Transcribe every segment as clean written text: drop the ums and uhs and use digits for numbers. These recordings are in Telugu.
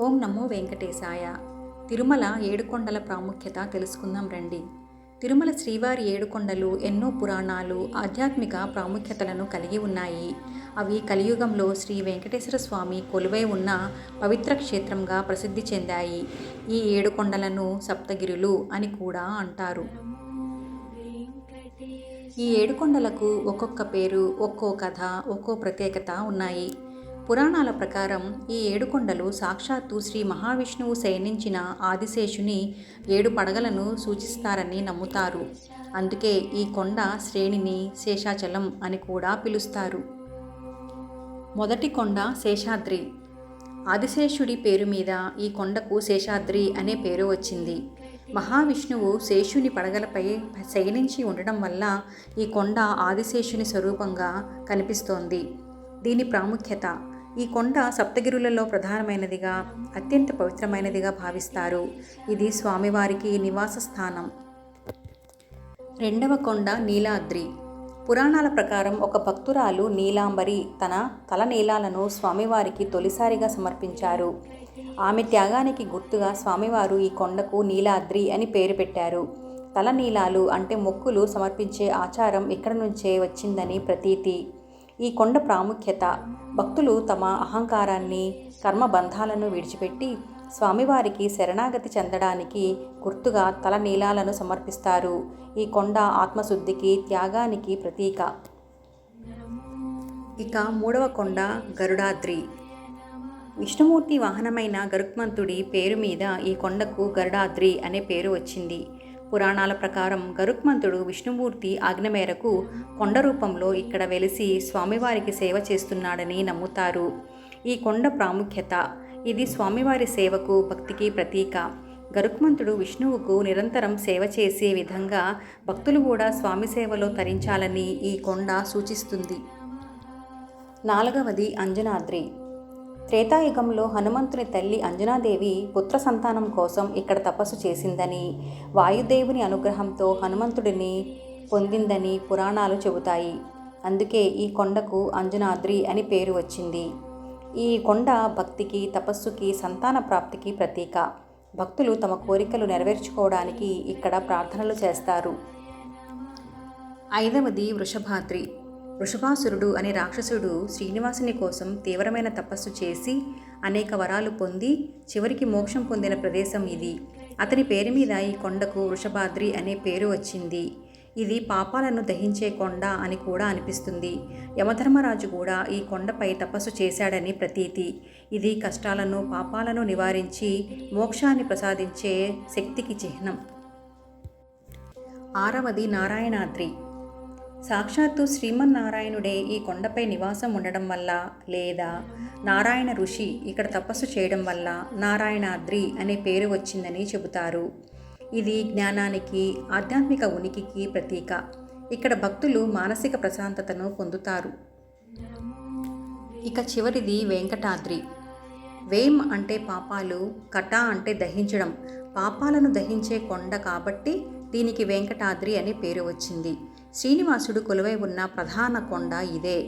ఓం నమో వెంకటేశాయ. తిరుమల ఏడుకొండల ప్రాముఖ్యత తెలుసుకుందాం రండి. తిరుమల శ్రీవారి ఏడుకొండలు ఎన్నో పురాణాలు, ఆధ్యాత్మిక ప్రాముఖ్యతలను కలిగి ఉన్నాయి. అవి కలియుగంలో శ్రీ వెంకటేశ్వర స్వామి కొలువై ఉన్న పవిత్ర క్షేత్రంగా ప్రసిద్ధి చెందాయి. ఈ ఏడుకొండలను సప్తగిరులు అని కూడా అంటారు. ఈ ఏడుకొండలకు ఒక్కొక్క పేరు, ఒక్కో కథ, ఒక్కో ప్రత్యేకత ఉన్నాయి. పురాణాల ప్రకారం ఈ ఏడుకొండలు సాక్షాత్తు శ్రీ మహావిష్ణువు శయనించిన ఆదిశేషుని 7 పడగలను సూచిస్తారని నమ్ముతారు. అందుకే ఈ కొండ శ్రేణిని శేషాచలం అని కూడా పిలుస్తారు. మొదటి కొండ శేషాద్రి. ఆదిశేషుడి పేరు మీద ఈ కొండకు శేషాద్రి అనే పేరు వచ్చింది. మహావిష్ణువు శేషుని పడగలపై శయనించి ఉండడం వల్ల ఈ కొండ ఆదిశేషుని స్వరూపంగా కనిపిస్తోంది. దీని ప్రాముఖ్యత: ఈ కొండ సప్తగిరులలో ప్రధానమైనదిగా, అత్యంత పవిత్రమైనదిగా భావిస్తారు. ఇది స్వామివారికి నివాస స్థానం. రెండవ కొండ నీలాద్రి. పురాణాల ప్రకారం ఒక భక్తురాలు నీలాంబరి తన తలనీలాలను స్వామివారికి తొలిసారిగా సమర్పించారు. ఆమె త్యాగానికి గుర్తుగా స్వామివారు ఈ కొండకు నీలాద్రి అని పేరు పెట్టారు. తలనీలాలు అంటే మొక్కులు సమర్పించే ఆచారం ఇక్కడ నుంచే వచ్చిందని ప్రతీతి. ఈ కొండ ప్రాముఖ్యత: భక్తులు తమ అహంకారాన్ని, కర్మబంధాలను విడిచిపెట్టి స్వామివారికి శరణాగతి చెందడానికి గుర్తుగా తలనీలాలను సమర్పిస్తారు. ఈ కొండ ఆత్మశుద్ధికి, త్యాగానికి ప్రతీక. ఇక మూడవ కొండ గరుడాద్రి. విష్ణుమూర్తి వాహనమైన గరుత్మంతుడి పేరు మీద ఈ కొండకు గరుడాద్రి అనే పేరు వచ్చింది. పురాణాల ప్రకారం గరుత్మంతుడు విష్ణుమూర్తి ఆజ్ఞ మేరకు కొండ రూపంలో ఇక్కడ వెలిసి స్వామివారికి సేవ చేస్తున్నాడని నమ్ముతారు. ఈ కొండ ప్రాముఖ్యత: ఇది స్వామివారి సేవకు, భక్తికి ప్రతీక. గరుత్మంతుడు విష్ణువుకు నిరంతరం సేవ చేసే విధంగా భక్తులు కూడా స్వామి సేవలో తరించాలని ఈ కొండ సూచిస్తుంది. నాలుగవది అంజనాద్రి. త్రేతాయుగంలో హనుమంతుని తల్లి అంజనాదేవి పుత్ర సంతానం కోసం ఇక్కడ తపస్సు చేసిందని, వాయుదేవుని అనుగ్రహంతో హనుమంతుడిని పొందిందని పురాణాలు చెబుతాయి. అందుకే ఈ కొండకు అంజనాద్రి అని పేరు వచ్చింది. ఈ కొండ భక్తికి, తపస్సుకి, సంతాన ప్రాప్తికి ప్రతీక. భక్తులు తమ కోరికలు నెరవేర్చుకోవడానికి ఇక్కడ ప్రార్థనలు చేస్తారు. ఐదవది వృషభాద్రి. వృషభాసురుడు అనే రాక్షసుడు శ్రీనివాసుని కోసం తీవ్రమైన తపస్సు చేసి అనేక వరాలు పొంది చివరికి మోక్షం పొందిన ప్రదేశం ఇది. అతని పేరు మీద ఈ కొండకు వృషభాద్రి అనే పేరు వచ్చింది. ఇది పాపాలను దహించే కొండ అని కూడా అనిపిస్తుంది. యమధర్మరాజు కూడా ఈ కొండపై తపస్సు చేశాడని ప్రతీతి. ఇది కష్టాలను, పాపాలను నివారించి మోక్షాన్ని ప్రసాదించే శక్తికి చిహ్నం. ఆరవది నారాయణాద్రి. సాక్షాత్తు శ్రీమన్నారాయణుడే ఈ కొండపై నివాసం ఉండడం వల్ల, లేదా నారాయణ ఋషి ఇక్కడ తపస్సు చేయడం వల్ల నారాయణాద్రి అనే పేరు వచ్చిందని చెబుతారు. ఇది జ్ఞానానికి, ఆధ్యాత్మిక ఉనికికి ప్రతీక. ఇక్కడ భక్తులు మానసిక ప్రశాంతతను పొందుతారు. ఇక చివరిది వెంకటాద్రి. వేం అంటే పాపాలు, కట అంటే దహించడం. పాపాలను దహించే కొండ కాబట్టి దీనికి వెంకటాద్రి అనే పేరు వచ్చింది. శ్రీనివాసుడు కొలువై ఉన్న ప్రధాన కొండ ఇదే.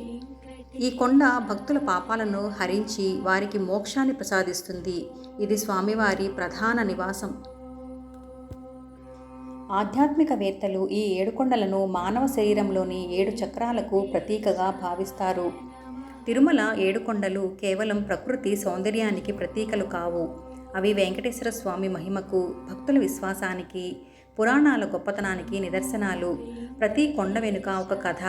ఈ కొండ భక్తుల పాపాలను హరించి వారికి మోక్షాన్ని ప్రసాదిస్తుంది. ఇది స్వామివారి ప్రధాన నివాసం. ఆధ్యాత్మికవేత్తలు ఈ ఏడుకొండలను మానవ శరీరంలోని 7 చక్రాలకు ప్రతీకగా భావిస్తారు. తిరుమల ఏడుకొండలు కేవలం ప్రకృతి సౌందర్యానికి ప్రతీకలు కావు. అవి వెంకటేశ్వర స్వామి మహిమకు, భక్తుల విశ్వాసానికి, పురాణాల గొప్పతనానికి నిదర్శనాలు. ప్రతి కొండ వెనుక ఒక కథ,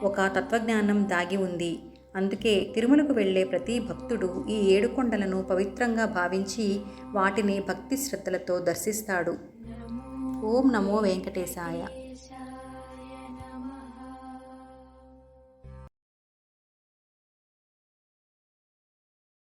ఒక తత్వజ్ఞానం దాగి ఉంది. అందుకే తిరుమలకు వెళ్ళే ప్రతి భక్తుడు ఈ ఏడుకొండలను పవిత్రంగా భావించి వాటిని భక్తి శ్రద్ధలతో దర్శిస్తాడు. ఓం నమో వెంకటేశాయ.